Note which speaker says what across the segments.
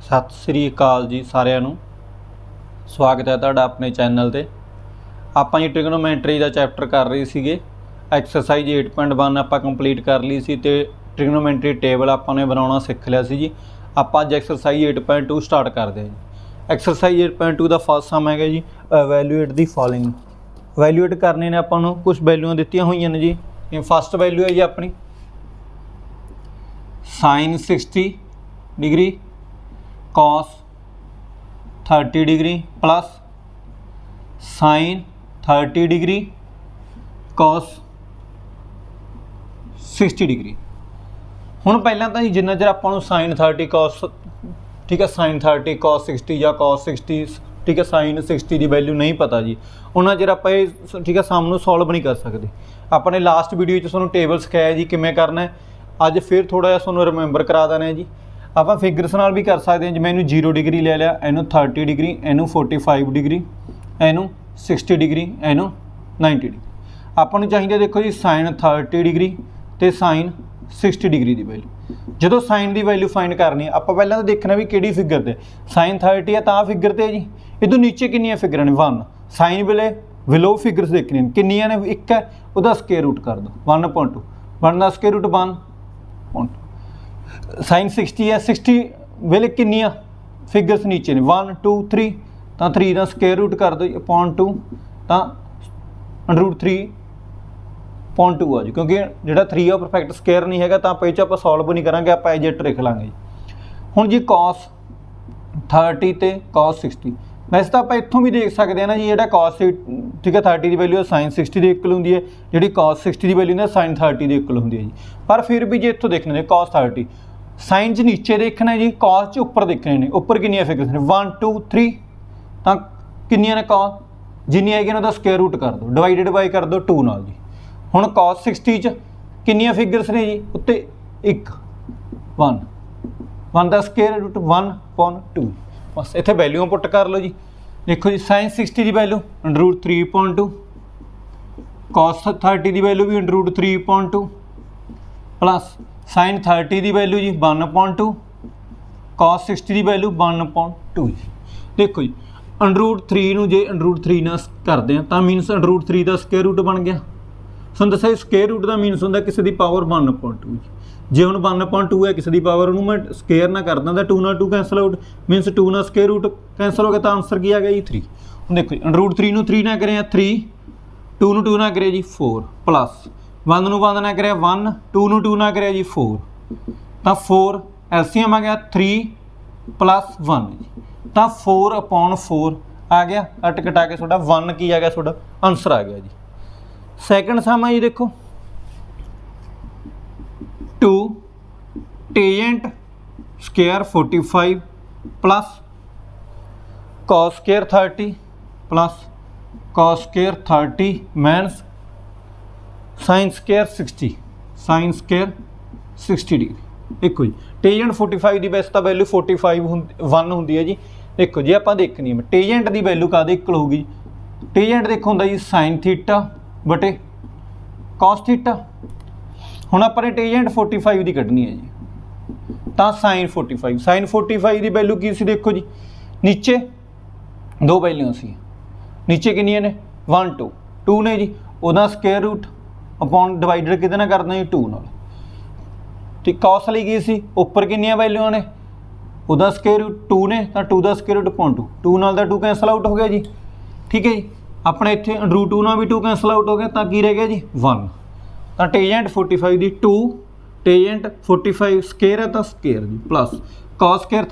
Speaker 1: सत श्री अकाल जी सारिਆਂ ਨੂੰ स्वागत है ਤੁਹਾਡਾ अपने चैनल ਤੇ। ਆਪਾਂ ਜੀ ट्रिग्नोमेट्री ਦਾ चैप्टर कर रहे ਸੀਗੇ। एक्सरसाइज 8.1 ਆਪਾਂ कंप्लीट कर ਲਈ ਸੀ ਤੇ ट्रिग्नोमेट्री टेबल ਆਪਾਂ ਨੇ ਬਣਾਉਣਾ ਸਿੱਖ ਲਿਆ ਸੀ ਜੀ। ਆਪਾਂ ਅੱਜ एक्सरसाइज 8.2 स्टार्ट ਕਰਦੇ ਹਾਂ जी। एक्सरसाइज 8.2 ਦਾ फर्स्ट सम हैगा जी एवैल्यूएट दी फॉलोइंग। एवैल्यूएट करने ने ਆਪਾਂ ਨੂੰ कुछ वैल्यूआं ਦਿੱਤੀਆਂ ਹੋਈਆਂ ਨੇ जी। ਇਹ फर्स्ट वैल्यू है जी अपनी sin 60 degree cos 30 degree plus sin 30 degree cos 60 degree. हुण पहलां तां जी जिन्ना चਿਰ आपां नूं sin 30 cos ठीक है sin 30 cos 60 या cos 60 ठीक है sin 60 की वैल्यू नहीं पता जी उन्ना चਿਰ आपां इह ठीक है सम नूं सॉल्व नहीं कर सकते। अपने लास्ट वीडियो च तुहानूं टेबल सिखाया जी किवें करना है। अज फिर थोड़ा जिहा तुहानूं रिमेंबर करा देना है जी। आप फिगरस नाल भी कर सकते हैं जिवें इनू 0 डिग्री ले लिया, इनू 30 डिग्री, इनू 45 डिग्री, इनू 60 डिग्री, इनू 90 डिग्री। आपां नूं चाहीदा देखो जी sin 30 डिग्री तो sin 60 डिग्री की वैल्यू। जो sin की वैल्यू फाइंड करनी है आपां पहलां तो देखना भी किहड़ी फिगर ते sin 30 है तां फिगर ते जी। इदों नीचे कितनियां फिगर ने 1 sin वेले विलो फिगरस देखनी कितनियां ने 1 है उहदा स्केयर रूट कर दो 1.2 1 का स्केयर रूट 1 sin 60 है 60 वेले कितनियां फिगरस नीचे ने 1 2 3 तो 3 का स्केयर रूट कर दो अपॉन 2 तो √3.2 आ जी। क्योंकि जो 3 है परफेक्ट स्केयर नहीं है तो आप ये आप सॉल्व नहीं करांगे आप एजेट लिख लाँगे जी। हुण जी cos 30 तो cos 60 वैसे तो आप इत्थों भी देख सकते हैं ना जी जो cos ठीक है 30 की वैल्यू sin 60 के इक्वल होंगी है, जी cos 60 की वैल्यू sin 30 के इक्वल होंगी है जी। पर फिर भी जो इत्थों देखने ने cos 30 sin च नीचे देखना है जी, cos च उपर देखने ने उपर कितनी फिगर्स ने 1 2 3 तो कितनियां ने cos जिन्नी है उहदा स्केयर रूट कर दो डिवाइडेड बाय कर दो 2 नाल जी। हुण cos 60 च कितनियां फिगर्स ने जी उत्ते 1 1 का स्केयर रूट 1/2 बस इत्थे वैल्यू पुट कर लो जी। देखो जी sin 60 की वैल्यू √3.2 cos 30 की वैल्यू भी √3.2 प्लस sin 30 की वैल्यू जी 1/2 cos 60 की वैल्यू 1/2 जी। देखो जी √3 नूं जे √3 नाल करदे हैं तो मीनस √3 का स्केयर रूट बन गया। तुहानूं दस्सिआ स्केयर रूट का मीनस हुंदा किसी की पावर 1/2 जी। जे हुण 1/2 है किसी की पावर उन्होंने मैं स्केयर ना कर दिंदा 2 ਨਾਲ 2 कैंसल आउट मीनस 2 ਨਾਲ स्केयर रूट कैंसल हो गया तो आंसर की आ गया जी 3। हुण देखो जी √3 नूं 3 ना करें 3 2 नूं 2 ना करें जी 4 प्लस 1 नूं 1 ना करें 1 2 नूं 2 ना करें जी 4 तो 4 एलसीएम आ गया 3 प्लस 1 जी तो 4/4 आ गया अट कटा के थोड़ा 1 की आ गया थोड़ा आंसर आ गया जी। सैकेंड सम है जी देखो 2 tangent square 45 plus cos square 30 plus cos square 30 minus sin square 60 sin square 60 degree. देखो जी टेजेंट 45 की वैसे तो वैल्यू 1 होंगी है जी। देखो जी आप देखनी है टेजेंट की वैल्यू काहदे इक्वल होगी टेजेंट देखो होंदा जी sin थीटा बटे cos थीटा। हुण अपने टेजेंट 45 की कढ़नी है जी तो sin 45 की वैल्यू की सी देखो जी नीचे 2 वैल्यूआं सी नीचे कितनियां ने 1 2 2 ने जी उहदा स्केयर रूट अपॉन डिवाइडेड किहदे नाल करना जी 2 नाल। ठीक cos लई की सी उपर कितनियां वैल्यूआं ने उहदा स्केयर रूट 2 ने तो 2 का स्केयर रूट अपॉन 2 2 नाल दा 2 कैंसल आउट हो गया जी। ठीक है जी अपने इत्थे √2 नाल भी 2 कैंसल आउट हो गया तो की रह गया जी 1 तो टेजेंट 45 की 2 टेजेंट 45 स्केयर है तो स्केयर जी प्लस cos स्केयर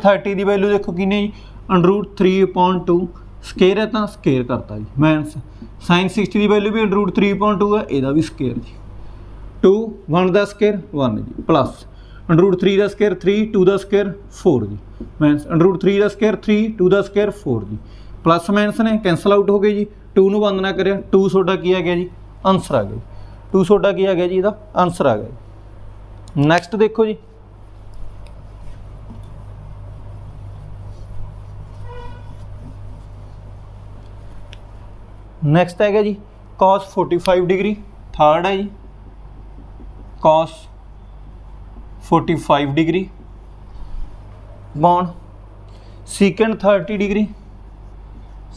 Speaker 1: 30 की वैल्यू देखो कि जी √3/2 स्केयर है तो स्केयर करता जी माइनस sin 60 की वैल्यू भी √3/2 है यदा भी स्केयर जी 2 1 का स्केयर 1 जी प्लस √3 का स्केयर 3 2 का स्केयर 4 जी माइनस √3 का स्केयर 3 2 का स्केयर 4 जी प्लस माइनस ने कैंसल आउट हो गए जी 2 नूं बंद ना करें 2 सोडा की आ गया जी आंसर आ गया 2 सोडा की आ गया जी इसका आंसर आ गया। नैक्सट देखो जी नैक्सट है जी cos 45 डिग्री थर्ड है जी cos 45 degree upon secant 30 degree,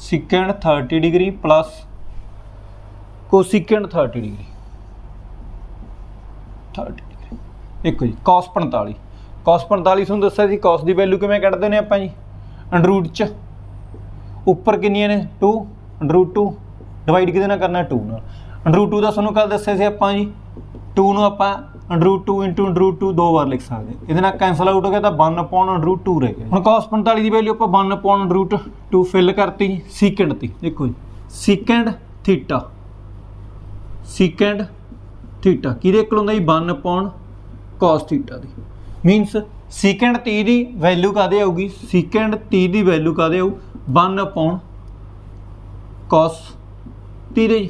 Speaker 1: secant 30 degree plus cosecant 30 degree, 30 degree. देखो जी cos 45, cos 45 ਤੁਹਾਨੂੰ ਦੱਸਿਆ ਸੀ cos ਦੀ ਵੈਲਿਊ ਕਿਵੇਂ ਕੱਢਦੇ ਨੇ ਆਪਾਂ ਜੀ, ਅੰਡਰੂਟ ਚ ਉੱਪਰ ਕਿੰਨੀਆਂ ਨੇ 2, ਅੰਡਰੂਟ 2 ਡਿਵਾਈਡ ਕਿਹਦੇ ਨਾਲ ਕਰਨਾ 2 ਨਾਲ, ਅੰਡਰੂਟ 2 ਦਾ ਤੁਹਾਨੂੰ ਕੱਲ ਦੱਸਿਆ ਸੀ ਆਪਾਂ ਜੀ 2 ਨੂੰ ਆਪਾਂ ਅੰਡਰੂਟ 2 ਇੰਟੂ ਅੰਡਰੂਟ 2 ਦੋ ਵਾਰ ਲਿਖ ਸਕਦੇ, ਇਹਦੇ ਨਾਲ ਕੈਂਸਲ ਆਊਟ ਹੋ ਗਿਆ ਤਾਂ 1 ਅਪੋਨ ਅੰਡਰੂਟ 2 ਰਹਿ ਗਿਆ। ਹੁਣ cos 45 ਦੀ ਵੈਲਿਊ ਆਪਾਂ 1 ਅਪੋਨ ਅੰਡਰੂਟ 2 ਫਿਲ ਕਰਤੀ ਜੀ, ਸੀਕੈਂਡ ਤੀ ਦੇਖੋ ਜੀ ਸੀਕੈਂਡ ਥੀਟਾ, ਸੀਕੈਂਡ ਥੀਟਾ ਕਿਹਦੇ ਕੋਲ ਹੁੰਦਾ ਜੀ 1 ਅਪੋਨ cos ਥੀਟਾ ਦੀ, ਮੀਨਸ ਸੀਕੈਂਡ 30 ਦੀ ਵੈਲਿਊ ਕਾਹਦੇ ਆਊਗੀ, ਸੀਕੈਂਡ 30 ਦੀ ਵੈਲਿਊ ਕਾਹਦੇ ਆਊ 1 ਅਪੋਨ cos 30 ਜੀ,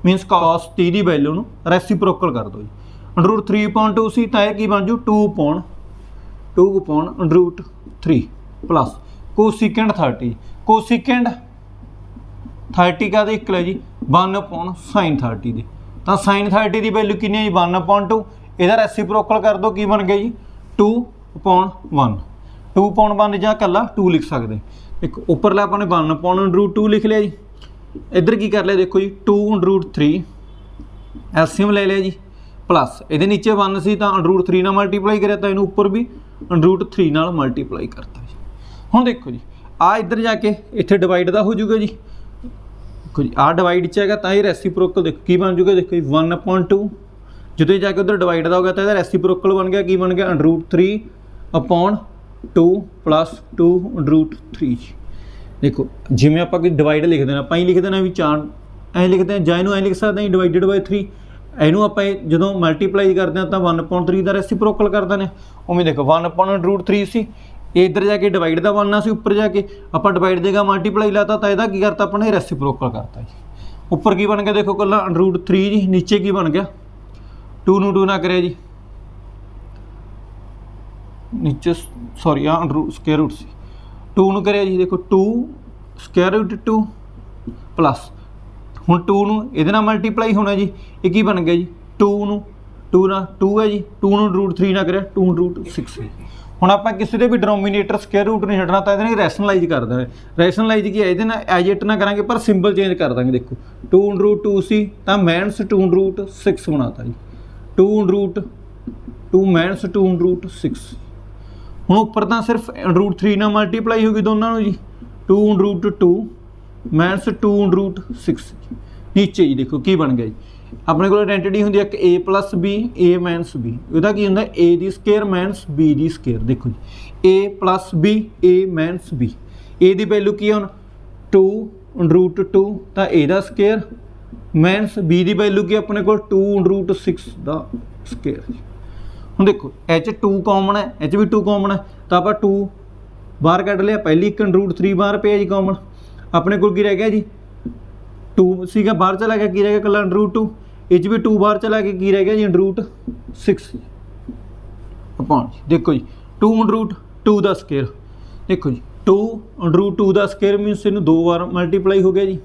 Speaker 1: ਮੀਨਸ cos 30 ਦੀ ਵੈਲਿਊ ਨੂੰ ਰੈਸੀਪ੍ਰੋਕਲ ਕਰ ਦਿਓ ਜੀ, ਅੰਡਰੂਟ 3/2 ਸੀ ਤਾਂ ਇਹ ਕੀ ਬਣ ਜੂ 2 ਅਪੋਨ ਅੰਡਰੂਟ 3 ਪਲਸ ਕੋਸੀਕੈਂਡ 30, ਕੋਸੀਕੈਂਡ 30 ਕਾਹਦੇ ਇਕੁਅਲ ਹੈ ਜੀ 1 ਅਪੋਨ ਸਾਈਨ 30 ਦੇ, ਤਾਂ ਸਾਈਨ 30 ਦੀ ਵੈਲਿਊ ਕਿੰਨੀ ਹੈ ਜੀ 1/2, ਇਹਦਾ ਰੈਸੀਪ੍ਰੋਕਲ ਕਰ ਦਿਓ ਕੀ ਬਣ ਗਿਆ ਜੀ 2/1, 2/1 ਜਾਂ ਇਕੱਲਾ 2 ਲਿਖ ਸਕਦੇ, ਇੱਕ ਉੱਪਰਲਾ ਆਪਾਂ ਨੇ 1 ਅਪੋਨ ਅੰਡਰੂਟ 2 ਲਿਖ ਲਿਆ ਜੀ, ਇੱਧਰ ਕੀ ਕਰ ਲਿਆ ਦੇਖੋ ਜੀ 2 ਅੰਡਰੂਟ 3 ਐਲਸੀਐਮ ਲੈ ਲਿਆ ਜੀ, ਪਲਸ ਇਹਦੇ ਨੀਚੇ 1 ਸੀ ਤਾਂ ਅੰਡਰੂਟ 3 ਨਾਲ ਮਲਟੀਪਲਾਈ ਕਰਿਆ ਤਾਂ ਇਹਨੂੰ ਉੱਪਰ ਵੀ ਅੰਡਰੂਟ 3 ਨਾਲ ਮਲਟੀਪਲਾਈ ਕਰਤਾ ਜੀ। ਹੁਣ ਦੇਖੋ ਜੀ ਆ ਇੱਧਰ ਜਾ ਕੇ ਇੱਥੇ ਡਿਵਾਈਡ ਦਾ ਹੋ ਜਾਊਗਾ ਜੀ, ਦੇਖੋ ਜੀ ਆ ਡਿਵਾਈਡ 'ਚ ਹੈਗਾ ਤਾਂ ਇਹ ਰੈਸੀਪ੍ਰੋਕਲ ਦੇਖੋ ਕੀ ਬਣ ਜਾਊਗਾ, ਦੇਖੋ ਜੀ 1/2 ਜਦੋਂ ਜਾ ਕੇ ਉੱਧਰ ਡਿਵਾਈਡ ਦਾ ਹੋ ਗਿਆ ਤਾਂ ਇਹਦਾ ਰੈਸੀਪ੍ਰੋਕਲ ਬਣ ਗਿਆ ਕੀ ਬਣ ਗਿਆ ਅੰਡਰੂਟ 3/2 ਪਲਸ 2 ਅੰਡਰੂਟ 3 ਜੀ। ਦੇਖੋ ਜਿਵੇਂ ਆਪਾਂ ਕੋਈ ਡਿਵਾਈਡ ਲਿਖ ਦੇਣਾ ਆਪਾਂ ਹੀ ਲਿਖ ਦੇਣਾ ਵੀ 4 ਐਂ ਲਿਖਦੇ ਹਾਂ, ਜਾਂ ਇਹਨੂੰ ਐਂ ਲਿਖ ਸਕਦੇ ਹਾਂ ਡਿਵਾਈਡਡ ਬਾਈ 3, ਇਹਨੂੰ ਆਪਾਂ ਜਦੋਂ ਮਲਟੀਪਲਾਈ ਕਰਦੇ ਹਾਂ ਤਾਂ 1/3 ਦਾ ਰੈਸੀਪ੍ਰੋਕਲ ਕਰ ਦਿੰਦੇ, ਉਵੇਂ ਦੇਖੋ 1/3 ਸੀ, ਇਹ ਇੱਧਰ ਜਾ ਕੇ ਡਿਵਾਈਡ ਦਾ ਬਣਨਾ ਸੀ, ਉੱਪਰ ਜਾ ਕੇ ਆਪਾਂ ਡਿਵਾਈਡ ਦੇਗਾ ਮਲਟੀਪਲਾਈ ਲਾਤਾ ਤਾਂ ਇਹਦਾ ਕੀ ਕਰਤਾ ਆਪਾਂ ਨੇ ਰੈਸੀਪ੍ਰੋਕਲ ਕਰਤਾ ਜੀ। ਉੱਪਰ ਕੀ ਬਣ ਗਿਆ ਦੇਖੋ ਕੱਲਾ ਅੰਡਰੂਟ 3 ਜੀ, ਨੀਚੇ ਕੀ ਬਣ ਗਿਆ 2 ਨੂੰ 2 ਨਾ ਕਰਿਆ ਜੀ, ਨੀਚੇ ਸੌਰੀ ਆ ਅੰਡਰੂਟ ਸਕੁਅਰ ਰੂਟ ਸੀ 2 ਨੂੰ ਕਰਿਆ ਜੀ, ਦੇਖੋ 2 ਸਕੁਅਰ ਰੂਟ 2 ਪਲਸ ਹੁਣ 2 ਨੂੰ ਇਹਦੇ ਨਾਲ ਮਲਟੀਪਲਾਈ ਹੋਣਾ ਜੀ, ਇਹ ਕੀ ਬਣ ਗਿਆ ਜੀ 2 ਨੂੰ 2 ਨਾਲ 2 ਹੈ ਜੀ, 2 ਨੂੰ ਅੰਡਰੂਟ 3 ਨਾ ਕਰਿਆ 2 ਅੰਡਰੂਟ 6। ਹੁਣ ਆਪਾਂ ਕਿਸੇ ਦੇ ਵੀ ਡਿਨੋਮੀਨੇਟਰ ਸਕੁਅਰ ਰੂਟ ਨਹੀਂ ਛੱਡਣਾ ਤਾਂ ਇਹਦੇ ਨਾਲ ਰੈਸ਼ਨਲਾਈਜ਼ ਕਰ ਦੇਣਾ, ਰੈਸ਼ਨਲਾਈਜ਼ ਕੀ ਹੈ ਇਹਦੇ ਨਾਲ ਐਜ ਇਟ ਨਾ ਕਰਾਂਗੇ ਪਰ ਸਿੰਬਲ ਚੇਂਜ ਕਰ ਦਾਂਗੇ, ਦੇਖੋ 2 ਅੰਡਰੂਟ 2 ਸੀ ਤਾਂ ਮਾਈਨਸ 2 ਅੰਡਰੂਟ 6 ਬਣਾਤਾ ਜੀ, 2 ਅੰਡਰੂਟ 2 ਮਾਈਨਸ 2 ਅੰਡਰੂਟ 6। ਹੁਣ ਉੱਪਰ ਤਾਂ ਸਿਰਫ ਅੰਡਰੂਟ 3 ਨਾਲ ਮਲਟੀਪਲਾਈ ਹੋ ਗਈ ਦੋਨਾਂ ਨੂੰ ਜੀ, 2 ਅੰਡਰੂਟ 2 ਮਾਈਨਸ 2 ਅੰਡਰੂਟ 6, ਨੀਚੇ ਜੀ ਦੇਖੋ ਕੀ ਬਣ ਗਿਆ ਜੀ ਆਪਣੇ ਕੋਲ ਆਇਡੈਂਟੀਟੀ ਹੁੰਦੀ ਹੈ ਇੱਕ a plus b a minus b, ਉਹਦਾ ਕੀ ਹੁੰਦਾ a the square minus b the square, ਦੇਖੋ ਜੀ a plus b a minus b, a the value ਕੀ ਹੈ ਹੁਣ 2 ਅੰਡਰੂਟ 2 ਤਾਂ a the square minus b the value ਕੀ ਆਪਣੇ ਕੋਲ 2 ਅੰਡਰੂਟ 6 ਦਾ ਸਕੁਅਰ। ਹੁਣ ਦੇਖੋ ਇਹ 'ਚ 2 ਕਾਮਨ ਹੈ, ਇਹ 'ਚ ਵੀ 2 ਕਾਮਨ ਹੈ ਤਾਂ ਆਪਾਂ 2 ਬਾਹਰ ਕੱਢ ਲਿਆ, ਪਹਿਲੀ ਇੱਕ ਅੰਡਰੂਟ 3 ਬਾਹਰ ਪਿਆ ਜੀ ਕਾਮਨ, ਆਪਣੇ ਕੋਲ ਕੀ ਰਹਿ ਗਿਆ ਜੀ 2 ਸੀਗਾ ਬਾਹਰ ਚਲਾ ਗਿਆ, ਕੀ ਰਹਿ ਗਿਆ ਇਕੱਲਾ ਅੰਡਰੂਟ 2, ਇਹ 'ਚ ਵੀ 2 ਬਾਹਰ ਚਲਾ ਕੇ ਕੀ ਰਹਿ ਗਿਆ ਜੀ ਅੰਡਰੂਟ 6 ਅਪੋਨ ਜੀ, ਦੇਖੋ ਜੀ 2 ਅੰਡਰੂਟ 2 ਦਾ ਸਕੁਅਰ, ਦੇਖੋ ਜੀ 2 ਅੰਡਰੂਟ 2 ਦਾ ਸਕੁਅਰ ਮੀਨਸ ਇਹਨੂੰ 2 ਵਾਰ ਮਲਟੀਪਲਾਈ ਹੋ ਗਿਆ ਜੀ,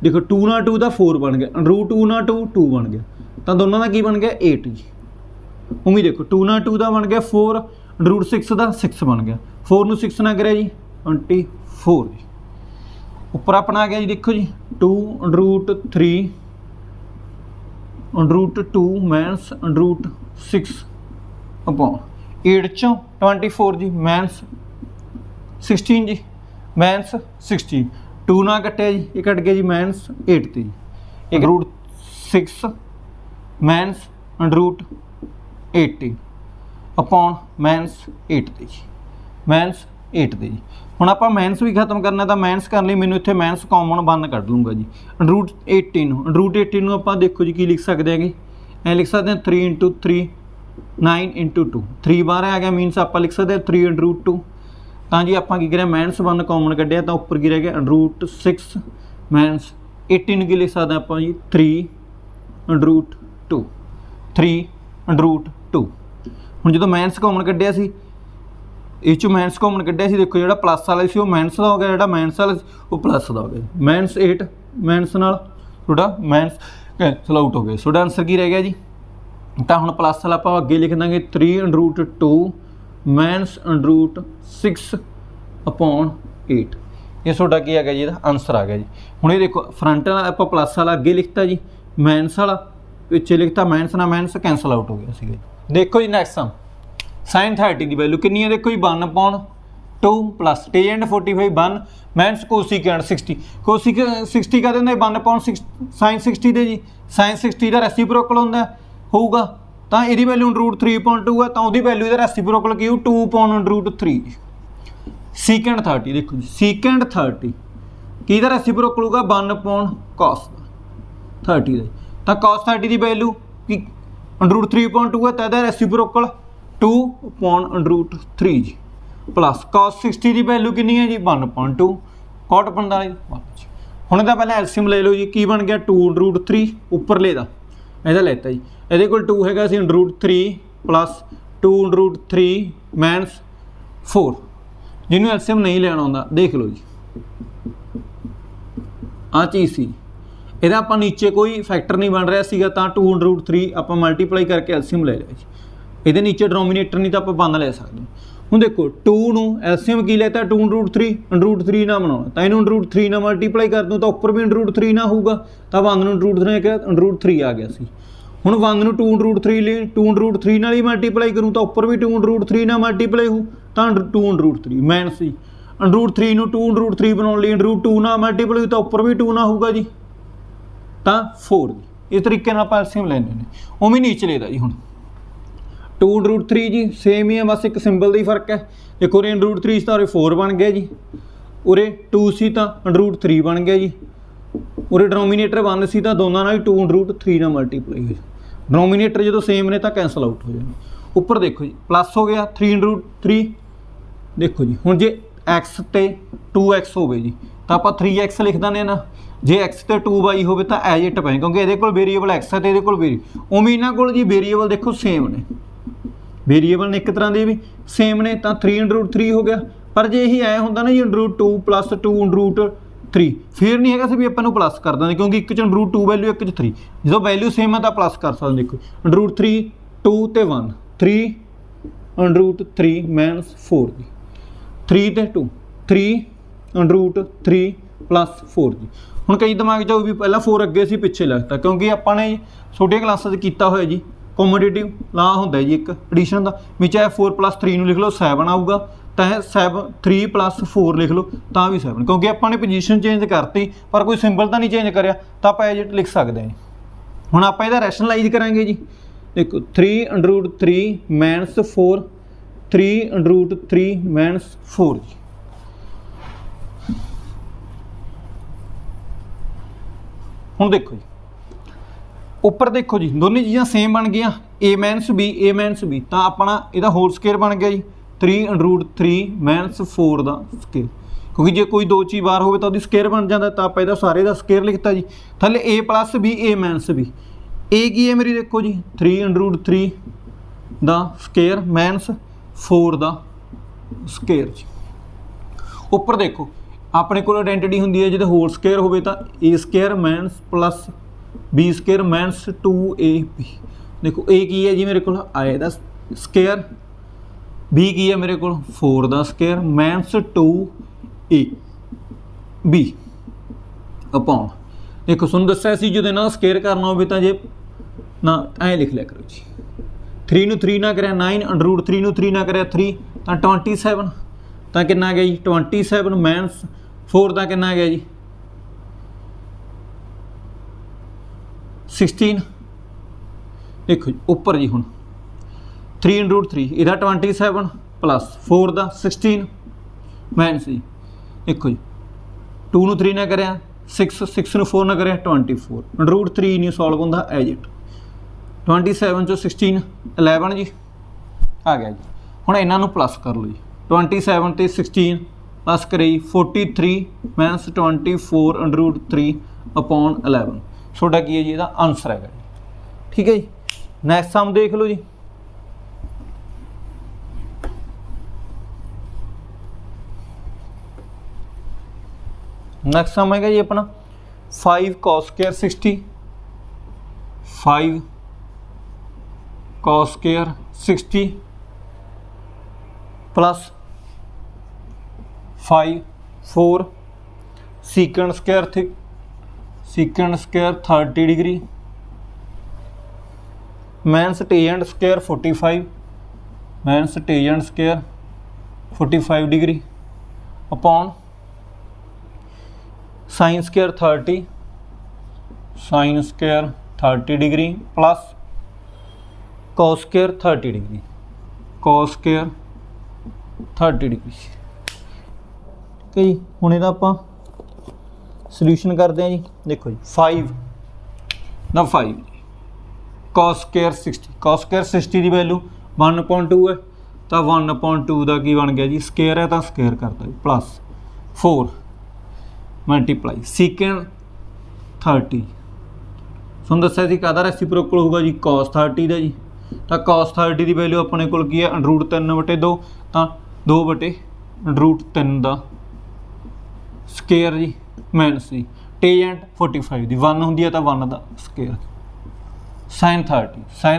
Speaker 1: ਦੇਖੋ 2 ਨਾਲ 2 ਦਾ 4 ਬਣ ਗਿਆ, ਅੰਡਰੂਟ 2 ਨਾਲ 2 ਬਣ ਗਿਆ ਤਾਂ ਦੋਨਾਂ ਦਾ ਕੀ ਬਣ ਗਿਆ 8 ਜੀ, ਉਮੀ ਦੇਖੋ 2 ਨਾਲ 2 ਦਾ ਬਣ ਗਿਆ 4, ਅੰਡਰੂਟ 6 ਦਾ 6 ਬਣ ਗਿਆ, 4 ਨੂੰ 6 ਨਾ ਕਰਿਆ ਜੀ 24 ਜੀ। ਉੱਪਰ ਆਪਣਾ ਆ ਗਿਆ ਜੀ ਦੇਖੋ ਜੀ 2 ਅੰਡਰੂਟ 3 ਅੰਡਰੂਟ 2 ਮਾਈਨਸ ਅੰਡਰੂਟ 6 ਅਪੋਨ 8 ਚੋਂ 24 ਜੀ ਮਾਈਨਸ 16 ਜੀ, ਮਾਈਨਸ 16 2 ਨਾਲ ਕੱਟਿਆ ਜੀ ਇਹ ਕੱਟ ਗਿਆ ਜੀ ਮਾਈਨਸ 8 ਤੇ ਜੀ, ਇੱਕ ਅੰਡਰੂਟ 6 ਮਾਈਨਸ ਅੰਡਰੂਟ 18 ਅਪੋਨ ਮਾਈਨਸ 8 ਤੇ ਜੀ, ਮਾਈਨਸ 8 ਤੇ ਜੀ। ਹੁਣ ਆਪਾਂ ਮਾਈਨਸ ਵੀ ਖਤਮ ਕਰਨਾ ਤਾਂ ਮਾਈਨਸ ਕਰਨ ਲਈ ਮੈਨੂੰ ਇੱਥੇ ਮਾਈਨਸ ਕਾਮਨ 1 ਕੱਢ ਲੂੰਗਾ ਜੀ, ਅੰਡਰੂਟ 18 ਨੂੰ ਅੰਡਰੂਟ 18 ਨੂੰ ਆਪਾਂ ਦੇਖੋ ਜੀ ਕੀ ਲਿਖ ਸਕਦੇ ਹੈਗੇ, ਐਂ ਲਿਖ ਸਕਦੇ ਹਾਂ 3 × 3 9 × 2 3 ਬਾਹਰ ਆ ਗਿਆ ਮੀਨਸ ਆਪਾਂ ਲਿਖ ਸਕਦੇ ਹਾਂ 3 ਅੰਡਰੂਟ 2, ਤਾਂ ਜੀ ਆਪਾਂ ਕੀ ਕਰਿਆ ਮਾਈਨਸ 1 ਕਾਮਨ ਕੱਢਿਆ ਤਾਂ ਉੱਪਰ ਕੀ ਰਹਿ ਗਿਆ ਅੰਡਰੂਟ 6 ਮਾਈਨਸ 18 ਨੂੰ ਕੀ ਲਿਖ ਸਕਦੇ ਆਪਾਂ ਜੀ 3 ਅੰਡਰੂਟ 2 3 ਅੰਡਰੂਟ 2। ਹੁਣ ਜਦੋਂ ਮਾਈਨਸ ਕਾਮਨ ਕੱਢਿਆ ਸੀ ਇਹ 'ਚੋਂ ਮਾਈਨਸ ਕਾਮਨ ਕੱਢਿਆ ਸੀ, ਦੇਖੋ ਜਿਹੜਾ ਪਲੱਸ ਵਾਲਾ ਸੀ ਉਹ ਮਾਈਨਸ ਦਾ ਹੋ ਗਿਆ, ਜਿਹੜਾ ਮਾਈਨਸ ਵਾਲਾ ਉਹ ਪਲੱਸ ਦਾ ਹੋ ਗਿਆ, ਮਾਈਨਸ 8 ਮਾਈਨਸ ਨਾਲ ਤੁਹਾਡਾ ਮਾਈਨਸ ਕੈਂਸਲ ਆਊਟ ਹੋ ਗਿਆ, ਤੁਹਾਡਾ ਆਨਸਰ ਕੀ ਰਹਿ ਗਿਆ ਜੀ, ਤਾਂ ਹੁਣ ਪਲੱਸ ਵਾਲਾ ਆਪਾਂ ਅੱਗੇ ਲਿਖ ਦਾਂਗੇ 3 ਅੰਡਰੂਟ 2 -6/8 ये ਤੁਹਾਡਾ ਕੀ ਆ ਗਿਆ ਜੀ, ਇਹਦਾ ਆਨਸਰ ਆ ਗਿਆ ਜੀ। ਹੁਣ ਇਹ ਦੇਖੋ ਫਰੰਟ ਵਾਲਾ ਆਪਾਂ ਪਲੱਸ ਵਾਲਾ ਅੱਗੇ ਲਿਖਤਾ ਜੀ, ਮਾਈਨਸ ਵਾਲਾ ਪਿੱਛੇ ਲਿਖਤਾ, ਮਾਈਨਸ ਨਾਲ ਮਾਈਨਸ ਕੈਂਸਲ ਆਊਟ ਹੋ ਗਿਆ ਸੀਗਾ ਜੀ। ਦੇਖੋ ਜੀ ਨੈਕਸਟ ਸਮ, sin 30 ਦੀ ਵੈਲਿਊ ਕਿੰਨੀ ਹੈ, ਦੇਖੋ ਜੀ 1/2 plus tan 45 1 minus cosecant 60 cosecant 60 का देंगे 1/6 sin 60 दे जी, sin 60 का रेसिप्रोकल होंगे होगा तो यदि वैल्यू √3.2 है तो वही वैल्यू का रेसिप्रोकल की 2/√3 सीकेंट 30 देखो जी सीकेंट 30 की रेसिप्रोकल होगा 1/cos 30 तो cos 30 की वैल्यू की √3.2 है तो रेसिप्रोकल 2/√3 जी प्लस cos 60 की वैल्यू कितनी है जी 1/2 cot 45 ਹੁਣ ਇਹਦਾ ਪਹਿਲਾਂ ਐਲਸੀਐਮ ਲੈ ਲਓ ਜੀ ਕੀ ਬਣ ਗਿਆ 2√3 ਉੱਪਰਲੇ ਦਾ ਇਹਦਾ ਲੈਤਾ ਜੀ ਇਹਦੇ ਕੋਲ 2 ਹੈਗਾ ਸੀ √3 प्लस 2√3 माइनस 4 ਜਿਹਨੂੰ ਐਲਸੀਐਮ ਨਹੀਂ ਲੈਣਾ ਆਉਂਦਾ ਦੇਖ ਲਓ ਜੀ ਆ ਚੀਜ਼ ਸੀ ਇਹਦਾ ਆਪਾਂ ਨੀਚੇ ਕੋਈ ਫੈਕਟਰ ਨਹੀਂ ਬਣ ਰਿਹਾ ਸੀਗਾ ਤਾਂ 2√3 ਆਪਾਂ ਮਲਟੀਪਲਾਈ ਕਰਕੇ ਐਲਸੀਐਮ ਲੈ ਲਿਆ ਜੀ ਇਹਦੇ ਨੀਚੇ ਡਿਨੋਮੀਨੇਟਰ ਨਹੀਂ ਤਾਂ ਆਪਾਂ 1 ਲੈ ਸਕਦੇ ਹੁਣ ਦੇਖੋ 2 ਨੂੰ ਐਲਸੀਐਮ ਕੀ ਲੈਤਾ 2√3 √3 ਨਾਲ ਬਣਾਉਣਾ ਤਾਂ ਇਹਨੂੰ √3 ਨਾਲ ਮਲਟੀਪਲਾਈ ਕਰ ਦੂੰ ਤਾਂ ਉੱਪਰ ਵੀ √3 ਨਾਲ ਹੋਊਗਾ ਤਾਂ 1 ਨੂੰ √3 ਆ ਗਿਆ ਸੀ ਹੁਣ 1 ਨੂੰ 2√3 ਲਈ 2√3 ਨਾਲ ਹੀ ਮਲਟੀਪਲਾਈ ਕਰੂੰ ਤਾਂ ਉੱਪਰ ਵੀ 2√3 ਨਾਲ ਮਲਟੀਪਲਾਈ ਹੋ ਤਾਂ 2√3 ਮਾਈਨਸ ਸੀ √3 ਨੂੰ 2√3 ਬਣਾਉਣ ਲਈ √2 ਨਾਲ ਮਲਟੀਪਲਾਈ ਤਾਂ ਉੱਪਰ ਵੀ 2 ਨਾਲ ਹੋਊਗਾ ਜੀ ਤਾਂ 4 ਇਸ ਤਰੀਕੇ ਨਾਲ ਆਪਾਂ ਐਲਸੀਐਮ ਲੈਂਦੇ ਨੇ ਉਵੇਂ ਨੀਚੇ ਲੈਦਾ ਜੀ ਹੁਣ 2√3 जी सेम ही है बस एक सिंबल का ही फर्क है देखो उरे √3 तो उरे 4 बन गया जी उरे 2 सी तो √3 बन गया जी उरे डिनोमीनेटर 1 सी तो दोनों ही 2√3 ना मल्टीप्लाई हो डिनोमीनेटर जो सेम ने तो कैंसल आउट हो जाए उपर देखो जी प्लस हो गया 3√3 देखो जी हुण जे x ते 2x हो जी तो आप 3x लिख दें ना जे x ते 2y हो तो एज इट पे क्योंकि ये वेरीएबल x है तो ये उमें इन्हों को जी वेरीएबल देखो सेम ने वेरीएबल ने एक तरह के भी सेम ने तो 3√3 हो गया पर जे यही आया होंगे ना जी √2 प्लस 2√3 फिर नहीं है भी अपन प्लस कर देंगे क्योंकि एक √2 वैल्यू एक 3 जो वैल्यू सेम है तो प्लस कर सकते देखो √3 2 तो 1 3 माइनस 4 जी 3 तो 2 3 प्लस 4 जी हुण कई दिमाग च भी पहला 4 अगे से पिछे लगता क्योंकि अपने छोटिया क्लासा किया होया जी कॉम्पिटिटिव ला होंगे जी एक एडिशन का भी चाहे 4 + 3 लिख लो 7 आऊगा तो 3 + 4 लिख लो तो भी 7 क्योंकि अपने पोजीशन चेंज करती पर कोई सिंबल तो नहीं चेंज करिया तो आप एज इट लिख सकते हैं हुण आप इहदा रैशनलाइज करांगे जी देखो 3√3 माइनस 4 3√3 माइनस 4 जी हुण देखो जी उपर देखो जी दोनों चीज़ां सेम बन गई a माइनस बी तो अपना यदा होल स्केयर बन गया जी 3√3 माइनस 4 का स्केयर क्योंकि जो कोई दो चीज़ बार हो तो स्केयर बन जाता तो आप सारे का स्केयर लिखता जी थले a plus B a minus B a की है मेरी देखो जी 3√3 का स्केयर माइनस 4 का स्केयर जी उपर देखो अपने को आइडेंटिटी होंगी है जो होल स्केयर हो तो a square minus plus B square minus 2ab देखो ए की है जी मेरे को आए का स्केयर बी की है मेरे को 4 का स्केयर माइनस 2ab अपॉन देखो सुन दसा सी जो इन्हों स्केयर करना हो तो जे ना ऐ लिख लिया करो जी 3 ਨੂੰ 3 ना करें 9 √3 ਨੂੰ 3 ना करें 3 तो 27 तो कितना गया जी 27 माइनस 4 का कितना गया जी 16 देखो जी उपर जी हुण 3√3 इहदा 27 प्लस 4 का 16 माइनस जी देखो जी 2 ਨੂੰ 3 ना करें 6 6 ਨੂੰ 4 ना करें 24 √3 नहीं सॉल्व होंदा एज इट 27 चो 16 11 जी आ गया जी हुण इन्हां नूं प्लस कर लो जी 27 ते 16 प्लस करे 43 माइनस 24 √3 अपॉन 11 छोटा की है जी इसका आंसर है ठीक है जी नैक्सट सम देख लो जी नैक्सट सम है जी अपना 5 cos square 60 5 cos square 60 plus 5 4 secant square 30 degree mains tangent square 45 degree upon sin square 30 degree plus cos square 30 degree degree. ठीक है जी, हुण इहदा आपां सोल्यूशन करते हैं जी। देखो जी 5 cos square 60 की वैल्यू 1/2 है, तो 1/2 का की बन गया जी स्केयर है, तो स्केयर करता जी प्लस 4 मल्टीप्लाई secant 30 तुहानूं दस्सिया सी काहदा रेसिप्रोकल होगा जी cos 30 का जी, तो cos 30 की वैल्यू अपने कोल की है √3/2, तो 2/√3 का स्केयर जी माइनस जी टेजेंट 45 की 1 होंगी है, तो 1 का स्केयर sin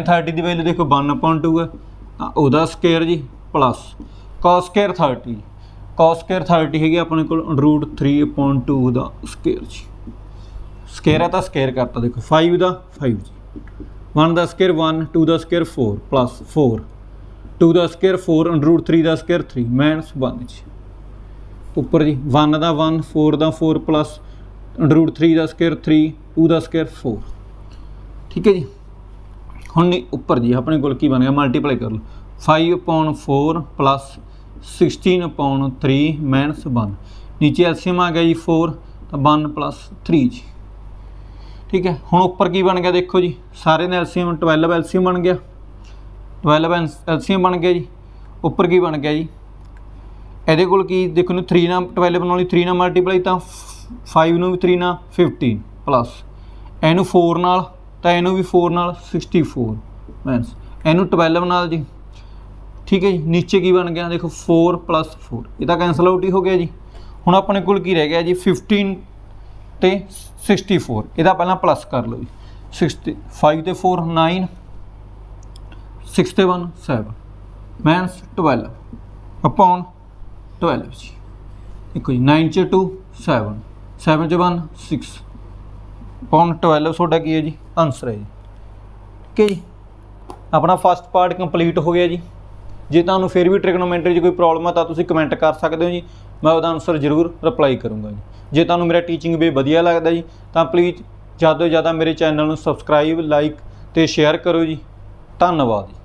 Speaker 1: 30 की वैल्यू देखो 1/2 है, तो वह स्केयर जी प्लस cos square 30 है अपने को √3/2 का स्केयर जी, स्केयर है तो स्केयर करता देखो 5 का 5 जी 1 का स्केयर 1 2 का स्केयर 4 प्लस 4 2 का स्केयर 4 √3 का स्केयर 3 माइनस 1 जी उपर जी 1 का 1 4 का 4 प्लस √3 का स्केयर 3 2 का स्केयर 4। ठीक है जी, हुण उपर जी अपने को की बन गया मल्टीप्लाई कर लो 5/4 प्लस 16/3 माइनस 1 नीचे एलसीएम आ गया जी 4 तो 1 + 3 जी। ठीक है, हुण उपर की बन गया देखो जी सारे ने एलसीएम 12 एलसीएम बन गया 12 एलसीएम बन गया जी। उपर की बन गया जी ਇਹਦੇ ਕੋਲ ਕੀ ਦੇਖੋ ਨੂੰ 3 ਨਾਲ 12 ਬਣਾਉਣ ਲਈ 3 ਨਾਲ ਮਲਟੀਪਲਾਈ ਤਾਂ 5 ਨੂੰ ਵੀ 3 ਨਾਲ 15 ਪਲੱਸ ਇਹਨੂੰ 4 ਨਾਲ ਤਾਂ ਇਹਨੂੰ ਵੀ 4 ਨਾਲ 64 ਮਾਈਨਸ ਇਹਨੂੰ 12 ਨਾਲ ਜੀ। ठीक है जी, नीचे की बन गया देखो 4 + 4 ये कैंसल आउट ही हो गया जी। हुण अपने कोल की रह गया जी 15 ते 64 ये पहला प्लस कर लो जी 5 ते 4 9 6 ते 1 7 माइनस 12 अपॉन 12 जी। देखो जी 9 च 2 7 7 च 1 6 अपॉन 12 थोड़ा की है जी आंसर है जी। ठीक है जी, अपना फर्स्ट पार्ट कंप्लीट हो गया जी। जे तुहानूं फिर भी ट्रिग्नोमेट्री 'ਚ कोई प्रॉब्लम है तो तुसीं कमेंट कर सकते हो जी, मैं उसका आंसर जरूर रिप्लाई करूँगा जी। जे तुहानूं मेरा टीचिंग वे वधिया लगदा जी तो प्लीज़ ज़्यादा तो ज़्यादा मेरे चैनल नूं सबसक्राइब लाइक तो शेयर करो जी। धन्नवाद जी।